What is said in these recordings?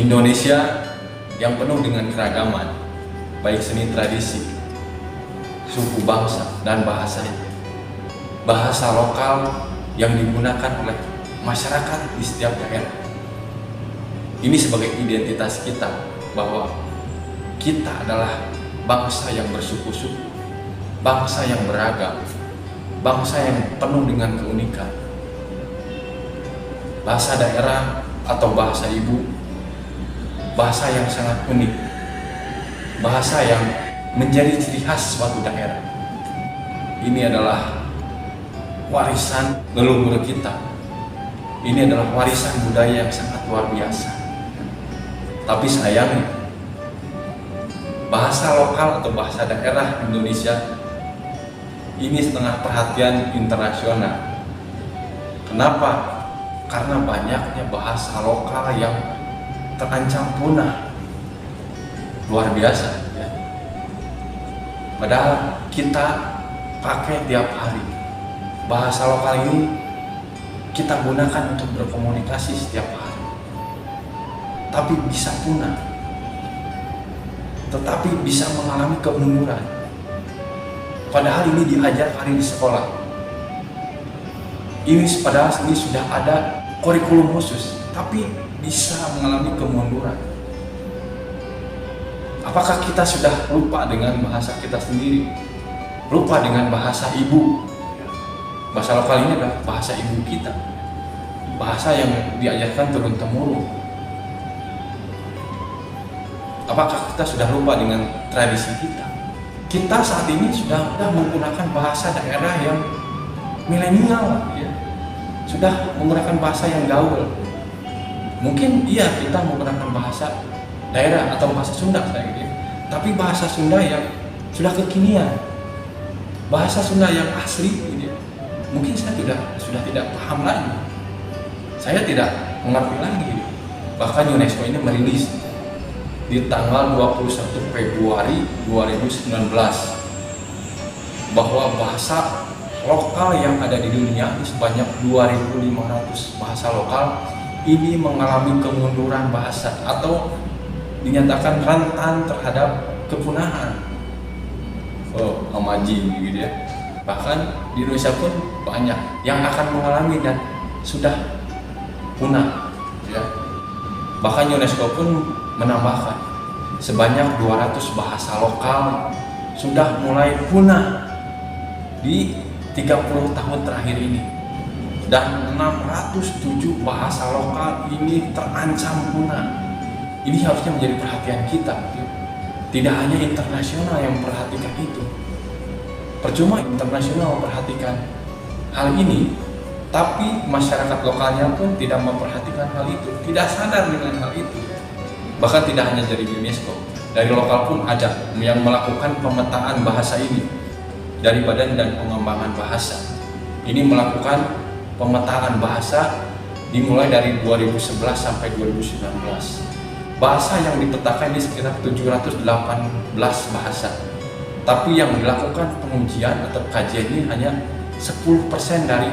Indonesia yang penuh dengan keragaman, baik seni tradisi, suku bangsa, dan bahasanya. Bahasa lokal yang digunakan oleh masyarakat di setiap daerah. Ini sebagai identitas kita bahwa kita adalah bangsa yang bersuku-suku, bangsa yang beragam, bangsa yang penuh dengan keunikan. Bahasa daerah atau bahasa ibu, bahasa yang sangat unik, bahasa yang menjadi ciri khas suatu daerah. Ini adalah warisan leluhur kita. Ini adalah warisan budaya yang sangat luar biasa. Tapi sayangnya, bahasa lokal atau bahasa daerah Indonesia ini setengah perhatian internasional. Kenapa? Karena banyaknya bahasa lokal yang terancam punah. Luar biasa ya. Padahal kita pakai tiap hari. Bahasa lokal ini kita gunakan untuk berkomunikasi setiap hari. Tapi bisa punah. Tetapi bisa mengalami kemunduran. Padahal ini diajarkan di sekolah. Padahal ini sudah ada kurikulum khusus, tapi bisa mengalami kemunduran. Apakah kita sudah lupa dengan bahasa kita sendiri? Lupa dengan bahasa ibu? Bahasa lokal ini adalah bahasa ibu kita. Bahasa yang diajarkan turun-temurun. Apakah kita sudah lupa dengan tradisi kita? Kita saat ini sudah menggunakan bahasa daerah yang milenial, ya. Sudah menggunakan bahasa yang gaul. Mungkin iya kita menggunakan bahasa daerah atau bahasa Sunda, tapi bahasa Sunda yang sudah kekinian, bahasa Sunda yang asli, gitu. Mungkin saya sudah tidak paham lagi, saya tidak mengerti lagi. Bahkan UNESCO ini merilis di tanggal 21 Februari 2019 bahwa bahasa lokal yang ada di dunia ini sebanyak 2.500 bahasa lokal ini mengalami kemunduran bahasa atau dinyatakan rentan terhadap kepunahan. Amajing gitu ya. Bahkan di Indonesia pun banyak yang akan mengalami dan sudah punah ya. Bahkan UNESCO pun menambahkan sebanyak 200 bahasa lokal sudah mulai punah di 30 tahun terakhir ini, dan 607 bahasa lokal ini terancam punah. Ini harusnya menjadi perhatian kita. Tidak hanya internasional yang memperhatikan itu. Percuma internasional memperhatikan hal ini, tapi masyarakat lokalnya pun tidak memperhatikan hal itu, tidak sadar dengan hal itu. Bahkan tidak hanya dari UNESCO, dari lokal pun ada yang melakukan pemetaan bahasa ini dari Badan dan Pengembangan Bahasa. Ini melakukan pemetaan bahasa dimulai dari 2011 sampai 2019. Bahasa yang dipetakan ini sekitar 718 bahasa. Tapi yang dilakukan pengujian atau kajian ini hanya 10% dari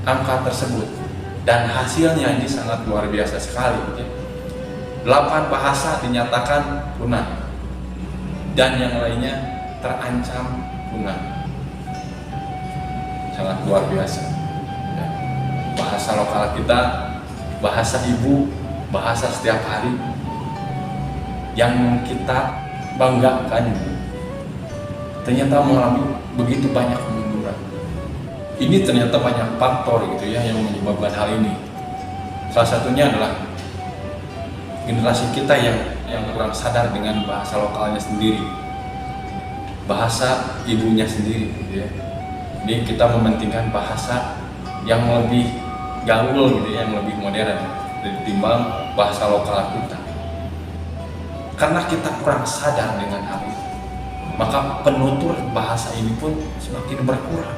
angka tersebut. Dan hasilnya ini sangat luar biasa sekali. 8 bahasa dinyatakan punah. Dan yang lainnya terancam punah. Sangat luar biasa. Bahasa lokal kita, bahasa ibu, bahasa setiap hari yang kita banggakan, ternyata mengalami begitu banyak kemunduran. Ini ternyata banyak faktor gitu ya yang menyebabkan hal ini. Salah satunya adalah generasi kita yang kurang sadar dengan bahasa lokalnya sendiri, bahasa ibunya sendiri gitu ya. Jadi kita mementingkan bahasa yang lebih gaul gitu ya, yang lebih modern ditimbang bahasa lokal kita. Karena kita kurang sadar dengan hal itu, maka penutur bahasa ini pun semakin berkurang.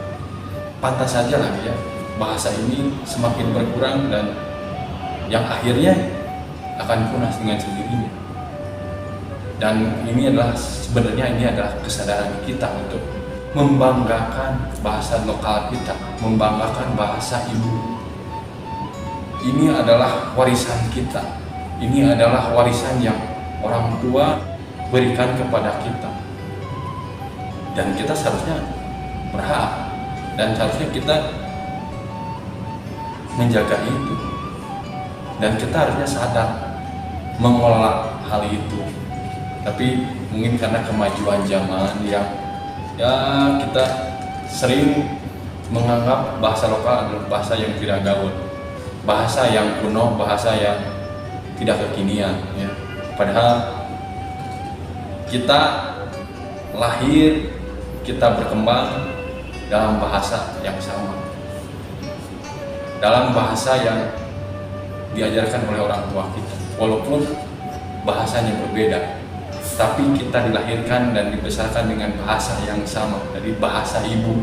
Pantas saja lah ya, bahasa ini semakin berkurang dan yang akhirnya akan punah dengan sendirinya. Dan ini adalah sebenarnya kesadaran kita untuk membanggakan bahasa lokal kita, membanggakan bahasa ibu. Ini adalah warisan kita Ini adalah warisan yang orang tua berikan kepada kita, dan kita seharusnya berhak, dan seharusnya kita menjaga itu, dan kita harusnya sadar mengelola hal itu. Tapi mungkin karena kemajuan zaman yang kita sering menganggap bahasa lokal adalah bahasa yang tidak gaul, bahasa yang kuno, bahasa yang tidak kekinian, ya. Padahal kita lahir, kita berkembang dalam bahasa yang sama, dalam bahasa yang diajarkan oleh orang tua kita, walaupun bahasanya berbeda, tapi kita dilahirkan dan dibesarkan dengan bahasa yang sama, dari bahasa ibu.